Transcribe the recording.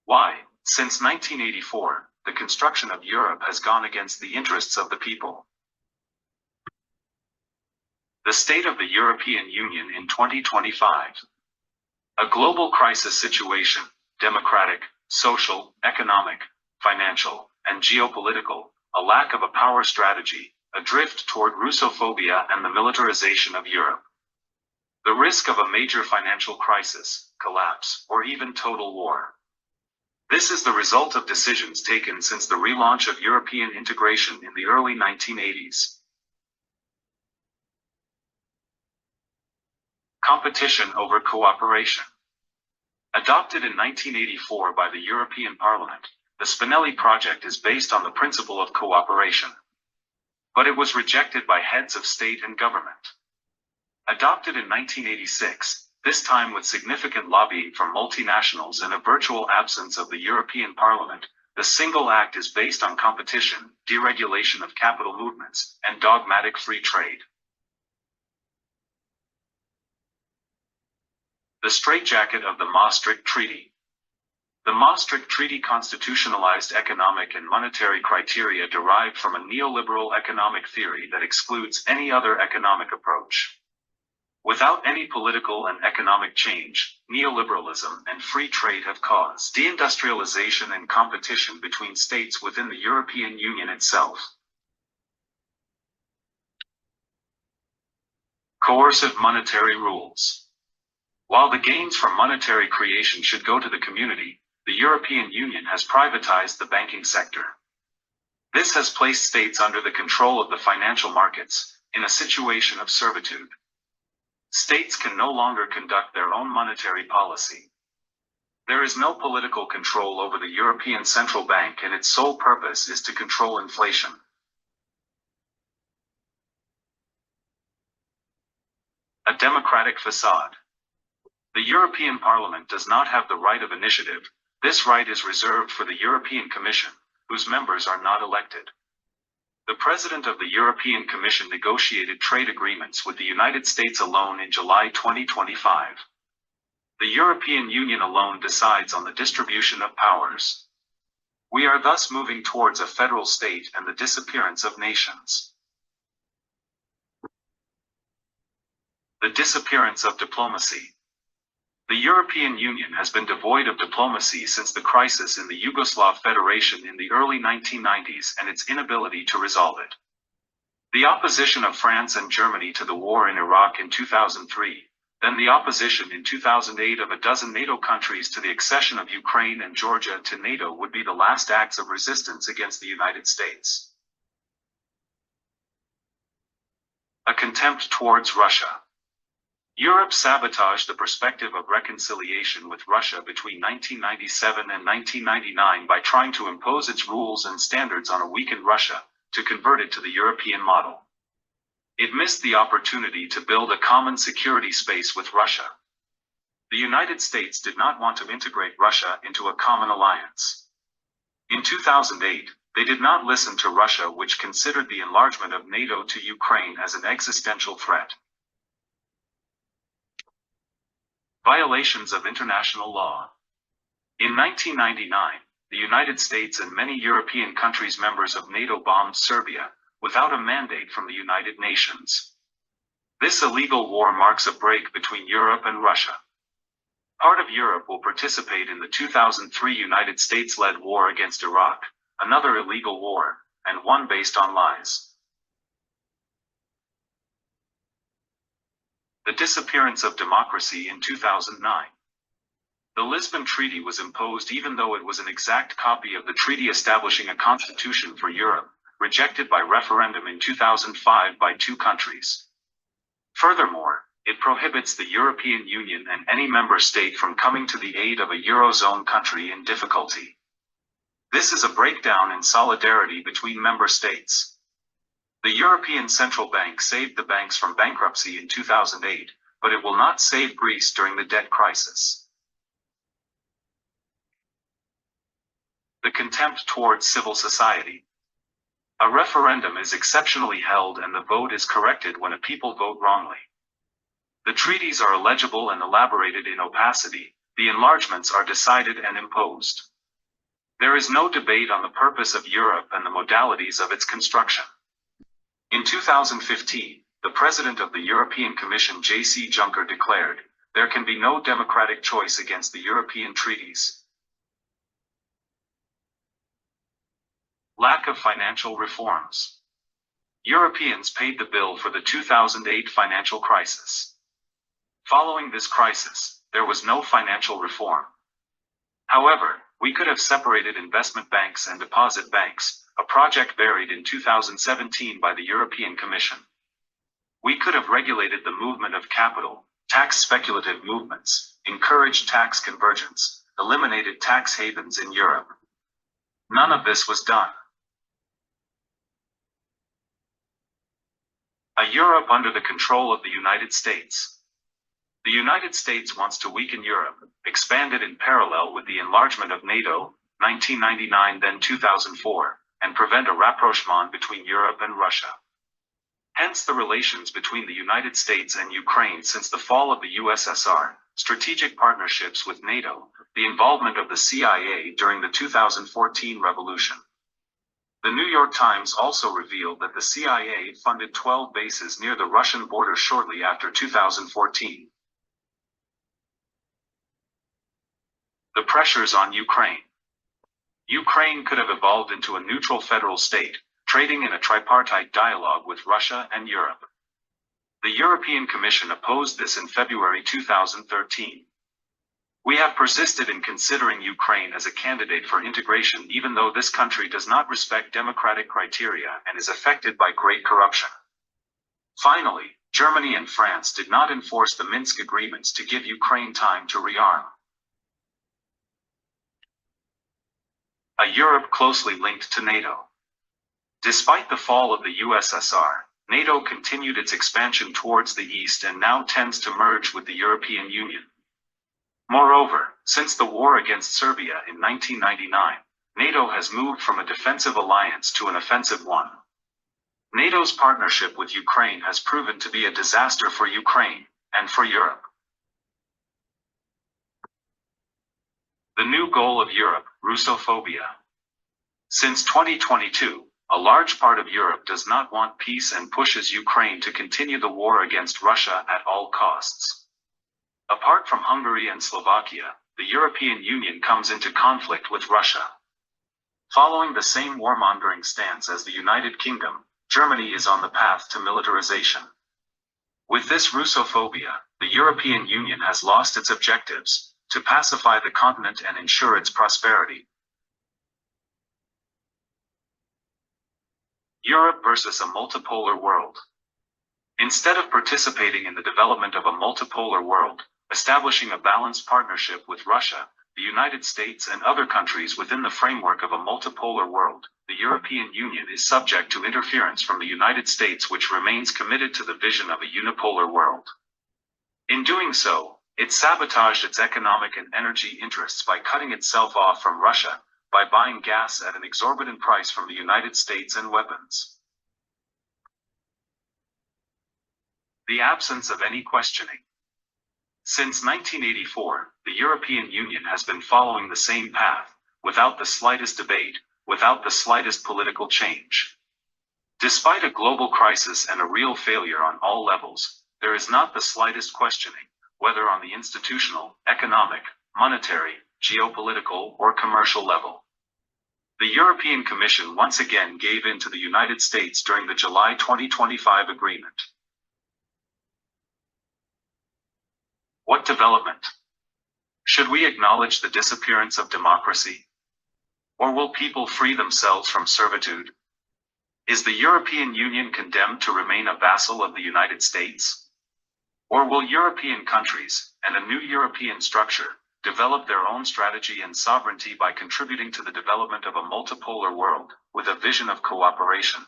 Why? Since 1984, the construction of Europe has gone against the interests of the people. The state of the European Union in 2025. A global crisis situation, democratic, social, economic, financial, and geopolitical, a lack of a power strategy, a drift toward Russophobia and the militarization of Europe. The risk of a major financial crisis, collapse, or even total war. This is the result of decisions taken since the relaunch of European integration in the early 1980s. Competition over cooperation. Adopted in 1984 by the European Parliament, the Spinelli Project is based on the principle of cooperation. But it was rejected by heads of state and government. Adopted in 1986, this time with significant lobbying from multinationals and a virtual absence of the European Parliament, the single act is based on competition, deregulation of capital movements, and dogmatic free trade. The straitjacket of the Maastricht Treaty. The Maastricht Treaty constitutionalized economic and monetary criteria derived from a neoliberal economic theory that excludes any other economic approach. Without any political and economic change, neoliberalism and free trade have caused deindustrialization and competition between states within the European Union itself. Coercive monetary rules. While the gains from monetary creation should go to the community, the European Union has privatized the banking sector. This has placed states under the control of the financial markets, in a situation of servitude. States can no longer conduct their own monetary policy. There is no political control over the European Central Bank, and its sole purpose is to control inflation. A democratic facade. The European Parliament does not have the right of initiative. This right is reserved for the European Commission, whose members are not elected. The President of the European Commission negotiated trade agreements with the United States alone in July 2025. The European Union alone decides on the distribution of powers. We are thus moving towards a federal state and the disappearance of nations. The disappearance of diplomacy. The European Union has been devoid of diplomacy since the crisis in the Yugoslav Federation in the early 1990s and its inability to resolve it. The opposition of France and Germany to the war in Iraq in 2003, then the opposition in 2008 of a dozen NATO countries to the accession of Ukraine and Georgia to NATO would be the last acts of resistance against the United States. A contempt towards Russia. Europe sabotaged the perspective of reconciliation with Russia between 1997 and 1999 by trying to impose its rules and standards on a weakened Russia, to convert it to the European model. It missed the opportunity to build a common security space with Russia. The United States did not want to integrate Russia into a common alliance. In 2008, they did not listen to Russia, which considered the enlargement of NATO to Ukraine as an existential threat. Violations of international law. In 1999, the United States and many European countries members of NATO bombed Serbia, without a mandate from the United Nations. This illegal war marks a break between Europe and Russia. Part of Europe will participate in the 2003 United States-led war against Iraq, another illegal war, and one based on lies. The disappearance of democracy in 2009. The Lisbon Treaty was imposed even though it was an exact copy of the treaty establishing a constitution for Europe, rejected by referendum in 2005 by 2 countries. Furthermore, it prohibits the European Union and any member state from coming to the aid of a Eurozone country in difficulty. This is a breakdown in solidarity between member states. The European Central Bank saved the banks from bankruptcy in 2008, but it will not save Greece during the debt crisis. The contempt towards civil society. A referendum is exceptionally held and the vote is corrected when a people vote wrongly. The treaties are illegible and elaborated in opacity, the enlargements are decided and imposed. There is no debate on the purpose of Europe and the modalities of its construction. In 2015, the President of the European Commission J.C. Juncker declared, "There can be no democratic choice against the European treaties." Lack of financial reforms. Europeans paid the bill for the 2008 financial crisis. Following this crisis, there was no financial reform. However, we could have separated investment banks and deposit banks, a project buried in 2017 by the European Commission. We could have regulated the movement of capital, taxed speculative movements, encouraged tax convergence, eliminated tax havens in Europe. None of this was done. A Europe under the control of the United States. The United States wants to weaken Europe, expand it in parallel with the enlargement of NATO, 1999 then 2004, and prevent a rapprochement between Europe and Russia. Hence the relations between the United States and Ukraine since the fall of the USSR, strategic partnerships with NATO, the involvement of the CIA during the 2014 revolution. The New York Times also revealed that the CIA funded 12 bases near the Russian border shortly after 2014. The pressures on Ukraine. Ukraine could have evolved into a neutral federal state, trading in a tripartite dialogue with Russia and Europe. The European Commission opposed this in February 2013. We have persisted in considering Ukraine as a candidate for integration even though this country does not respect democratic criteria and is affected by great corruption. Finally, Germany and France did not enforce the Minsk agreements to give Ukraine time to rearm. A Europe closely linked to NATO. Despite the fall of the USSR, NATO continued its expansion towards the east and now tends to merge with the European Union. Moreover, since the war against Serbia in 1999, NATO has moved from a defensive alliance to an offensive one. NATO's partnership with Ukraine has proven to be a disaster for Ukraine and for Europe. The new goal of Europe, Russophobia. Since 2022, a large part of Europe does not want peace and pushes Ukraine to continue the war against Russia at all costs. Apart from Hungary and Slovakia, the European Union comes into conflict with Russia. Following the same warmongering stance as the United Kingdom, Germany is on the path to militarization. With this Russophobia, the European Union has lost its objectives to pacify the continent and ensure its prosperity. Europe versus a multipolar world. Instead of participating in the development of a multipolar world, establishing a balanced partnership with Russia, the United States and other countries within the framework of a multipolar world, the European Union is subject to interference from the United States, which remains committed to the vision of a unipolar world. In doing so, it sabotaged its economic and energy interests by cutting itself off from Russia, by buying gas at an exorbitant price from the United States and weapons. The absence of any questioning. Since 1984, the European Union has been following the same path, without the slightest debate, without the slightest political change. Despite a global crisis and a real failure on all levels, there is not the slightest questioning, whether on the institutional, economic, monetary, geopolitical, or commercial level. The European Commission once again gave in to the United States during the July 2025 agreement. What development? Should we acknowledge the disappearance of democracy? Or will people free themselves from servitude? Is the European Union condemned to remain a vassal of the United States? Or will European countries, and a new European structure, develop their own strategy and sovereignty by contributing to the development of a multipolar world, with a vision of cooperation?